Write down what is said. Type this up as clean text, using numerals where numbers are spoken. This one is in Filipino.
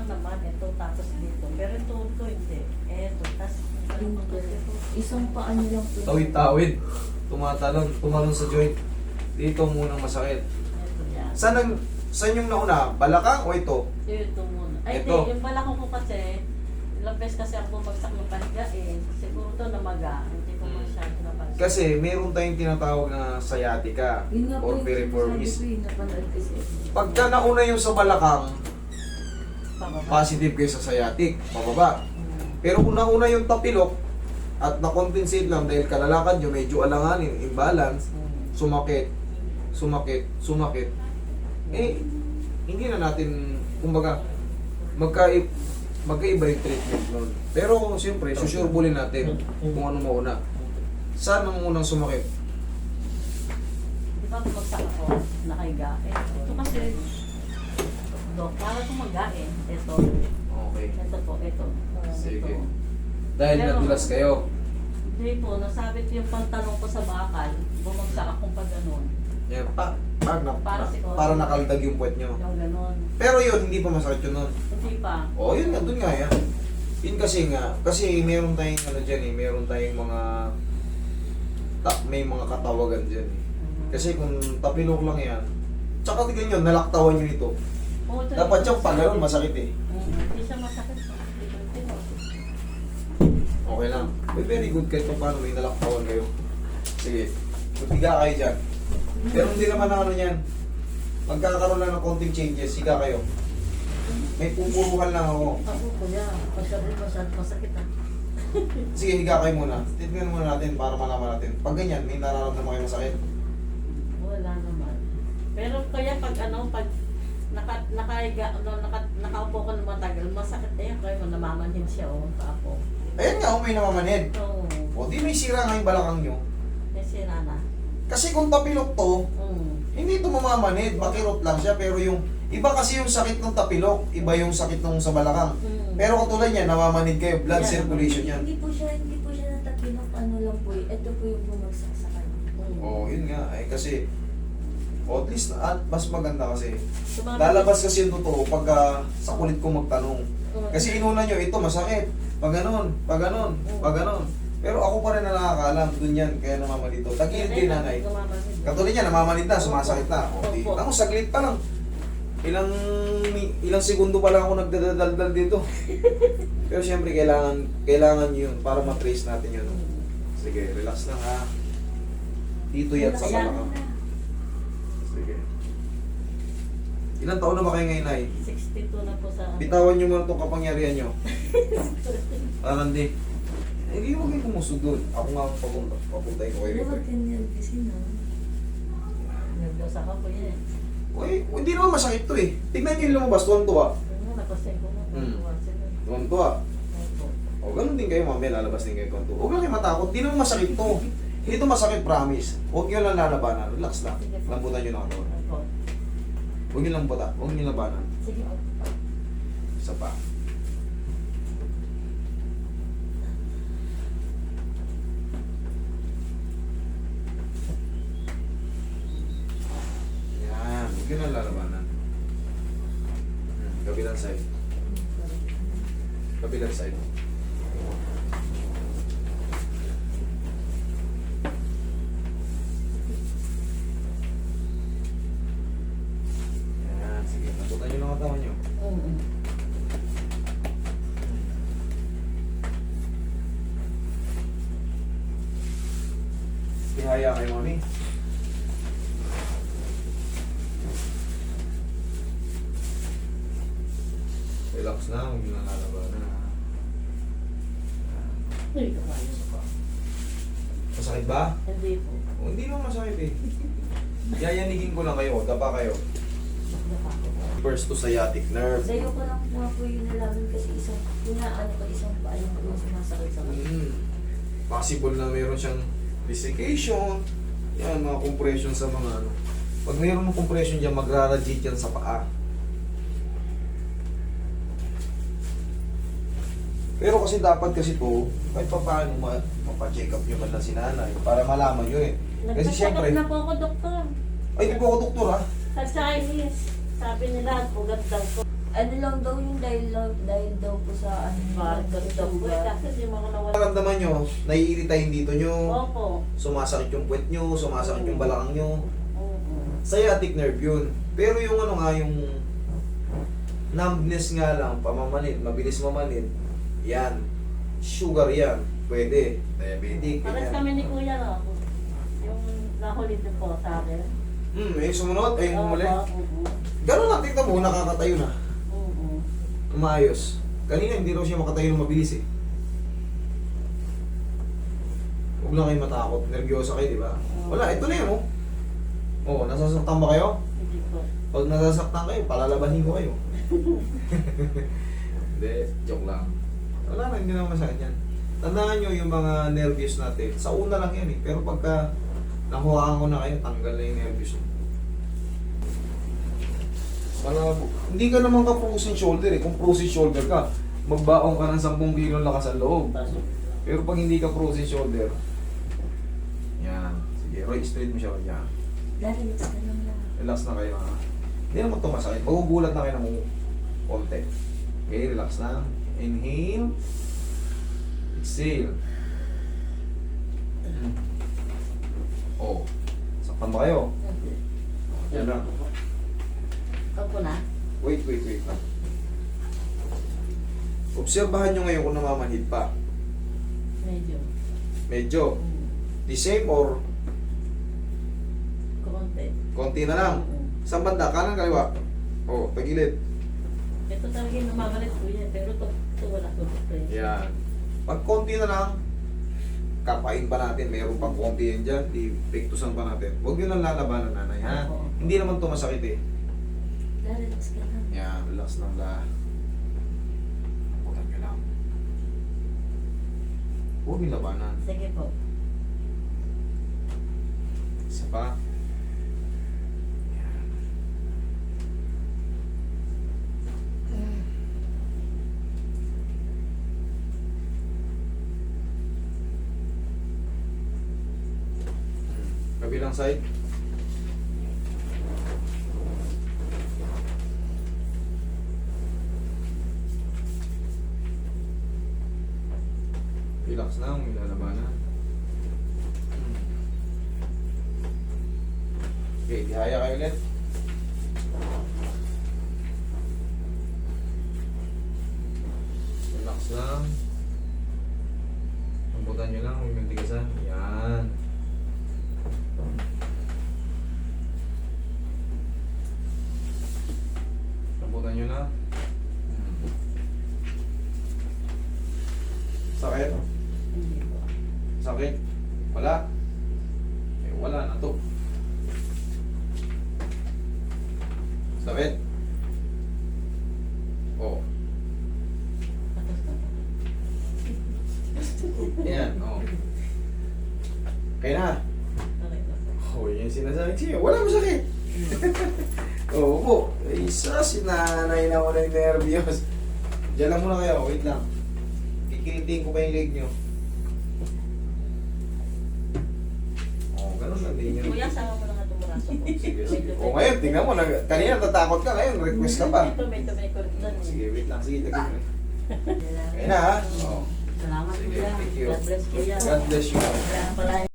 lang naman, ito tapos dito. Pero ito hindi. Ito, tapos Isang paa niyo lang po. Tawid-tawid. Tumalon sa joint. Dito munang masakit. Ito yan. Saan yung nauna? Balakang o ito? Ito muna. Ay, Ito. hindi. Yung balakang ko kasi, ilang beses kasi ako bumagsak ng pahiga eh. Siguro ito namaga. Hindi ko masyado napansin. Kasi meron tayong tinatawag na sciatica Yun nga po or yung piriformis. sinasabi ko eh, napanood kasi. Pagka nauna yung sa balakang, Pababa. positive kayo sa sciatic, pababa. Hmm. Pero kung nauna yung tapilok at na-compensate lang dahil kalalakad nyo, medyo alanganin, imbalance, sumakit, eh, hindi na natin, kumbaga, magkaiba yung treatment nun. Pero, siyempre, susurbulin natin kung ano mauna. Saan ang unang sumakit? Di ba bumagsak ako, nakahiga. Eh, ito kasi, para kumagain. Ito. Okay. Ito po, ito. Sige. Ito. Dahil Pero- nadulas kayo. Hindi po, nasabit yung pantalon ko sa bakal. Bumagsak akong pag ganun. Yan, para Para nakaldag yung puwet nyo. Yung ganun. Pero yun, hindi pa masakit yun nun. Hindi pa. Oo, yun nga, dun nga yan. Yun kasi nga, kasi meron tayong ano dyan eh, meron tayong mga, may mga katawagan dyan eh. Kasi kung tapilok lang yan, tsaka tignan nyo, nalaktawan nyo ito. Oo, ito- Dapat yung pag ganun, masakit eh. Hindi siya masakit. Ito. Okay lang. Very good kahit pa paano may nalaktawan kayo. Sige, magtiga kayo dyan. Pero hindi naman na ano yan. Magkakaroon lang ng konting changes, higa kayo. May pupuruhan lang ako. Ako, kuya, pagsabi masyado masakit ah. Sige, higa kayo muna. Tignan muna natin para malaman natin. Pag ganyan, may nararamdaman kayo masakit. Wala naman. Pero kaya pag pag nakahiga, nakaupo ko ng matagal, masakit eh. Kaya mo namamanhin siya ako. Ayan nga, may namamanid. Oo. O di may sira nga yung balakang nyo. May sira na. Kasi kung tapilok to, hindi ito mamamanid. Makirot lang siya. Pero yung, iba kasi yung sakit ng tapilok, iba yung sakit ng sa balakang. Pero katulad niya, namamanid kayo, blood Yeah. circulation yan. Hindi po siya natapilok, ano lang po eh. Ito po yung bumagsak sa kanya. Oo, yun nga. Ay kasi, at least, mas maganda kasi. Sumama- Lalabas kasi yung totoo pagka sa kulit ko magtanong. Kasi inuna nyo, ito masakit. Pag ganon, pag ganon, pag ganon. Pero ako pa rin na nakakaalam, dun yan, kaya namamanid to. Tagilid din nanay. Katulad niya, namamanid na, sumasakit na. O, di, ako saglit pa lang. Ilang segundo pa lang ako nagdadaldal dito. Pero siyempre, kailangan yun para matrace natin yun. Sige, relax lang ha. Dito yan sa Ayan. balakang. Sige. Ilang taon na ba kayo ngayon, Nay? 62 na po sa... Bitawan nyo muna itong kapangyarihan nyo. Parang di. Hindi mo kayo kumusog doon. Ako nga ang papuntay ko kayo. Huwag ganyan kasi no. Nervyosa ka po yan eh. Uy, hindi naman masakit to eh. Tignan nyo yung lumabas, tuwang-tuwa. Ano, napasay ko na. Tuwang-tuwa. O, ganun din kayo mamaya, lalabas din kayo tuwang-tuwa. Huwag lang kayo matakot, di naman masakit to. Hindi to masakit, promise. Huwag nyo lang lalabanan, relax lang. Lambutan nyo lang ito. Huwag nyo lang buta, huwag nyo labanan. Sige. Isa pa. Yan, huwag nyo lang lalabanan. Kabilang side. Kabilang side. Yan, sige. Nabutan nyo lang katawan nyo. Ihaya kay mami. Relax na, huwag nyo lang lalabanan. Hindi ko kaya. Masakit ba? Hindi po. O, hindi naman masakit eh. Yayanigin ko lang kayo, dapa kayo. First to sciatic nerve. Sa'yo ko lang po yung nalaman kasi isang paa yung sumasakit sa kanya. Possible na meron siyang desiccation. Yan, mga compression sa mga ano. Pag mayroon ng compression dyan, magra-radiate yan sa paa. Pero kasi dapat kasi to, kahit pa paano mapacheck up nyo man lang si nanay para malaman nyo eh. Kasi siyempre, na po ako, doktor. ay di po ako doktor ha. Sa Chinese, sabi nila, pugat daw ko. Ano lang daw yung dahil daw po sa ano, Bakit daw po eh, kasi di mo ako nawala. Nararamdaman nyo, naiirita yung dito nyo, Opo. sumasakit yung puwet nyo, sumasakit yung balakang nyo. Oo. Sciatic nerve yun. Pero yung ano nga, yung numbness nga lang, pamamanid, mabilis mamanid, yan. Sugar yan. Pwede. Diabetic. Pares ganyan. kami ni Kuya, no? Yung nahuli din po sa akin. Yung sumunod, ay yung muli. Oo. Ganun lang, tignan mo, nakakatayo na. Oo. Umayos. Kanina hindi raw siya makatayo ng mabilis eh. Huwag lang kayo matakot. Nervyosa kayo, di ba? Wala, ito na yun oh. Oo, nasasaktan ba kayo? Hindi po. Pag nasasaktan kayo, palalabahin ko kayo. Hindi, joke lang. Wala na, hindi naman masakit yan. Tandaan nyo yung mga nervous natin. Sa una lang yan eh. Pero pagka nakuhaan ko na kayo, tanggal na yung nervous. Malabo. Hindi ka naman ka frozen shoulder eh. Kung frozen shoulder ka, magbaong ka ng 10 kilo lakas sa loob. Pero pag hindi ka frozen shoulder, yan. Sige, Roy, straight mo siya. Yan. Relax ka lang lang. Relax na kayo ha. Hindi naman ito masakit. Magugulat na kayo ng konti. Okay, relax na. Inhale. Exhale. Oh. Saktan ba kayo? Yan lang. Opo na. Wait. Obserbahan nyo ngayon kung namamanhid pa. Medyo. Medyo. The same or Konti. konti na lang. Saan banda? Kanan, kaliwa? Oh, tagilid. Ito talaga yung namamalit Kuya. Pero ito wala ko. Yan. Pag konti na lang, kapain pa natin. Mayroon pang konti yan dyan. I-pektusan pa natin. Huwag yun ang lalabanan, nanay, ha? Oo. Hindi naman ito masakit eh. Relax ka lang. Yan, relax lang la. Putan nyo lang. Huwag yung labanan. Sige po. Isa pa. Yan. Kabilang side. Relax lang, may lalabanan. Okay, dihaya kayo ulit. Relax lang. Lambutan nyo lang, huwag yung tigasan. Yan. Lambutan nyo lang. Sakit? Hindi po. Sakit? Wala? Eh, wala na to. Sakit? Oo. Tapos na. Ayan, oo. Kaya na. Okay na po. Oh, yan sinasabi siya. Wala masakit. Oo po. Isa, sinanay na wala yung nervyos. Diyan lang muna kayo. Wait lang. Kikilitin ko pa yung leg nyo. Oh, ganun lang din yun. Kuya, sama mo na nga itong braso ko. Sige, sige. O ngayon, tingnan mo. Kanina tatakot ka. Ngayon, request ka pa. Ito, may kulit doon. Sige, wait lang. Sige, lagyan mo. Salamat. Kaya na ha. Oo. Salamat Sige, Kuya. thank you. God bless Kuya. God bless you. Kaya pala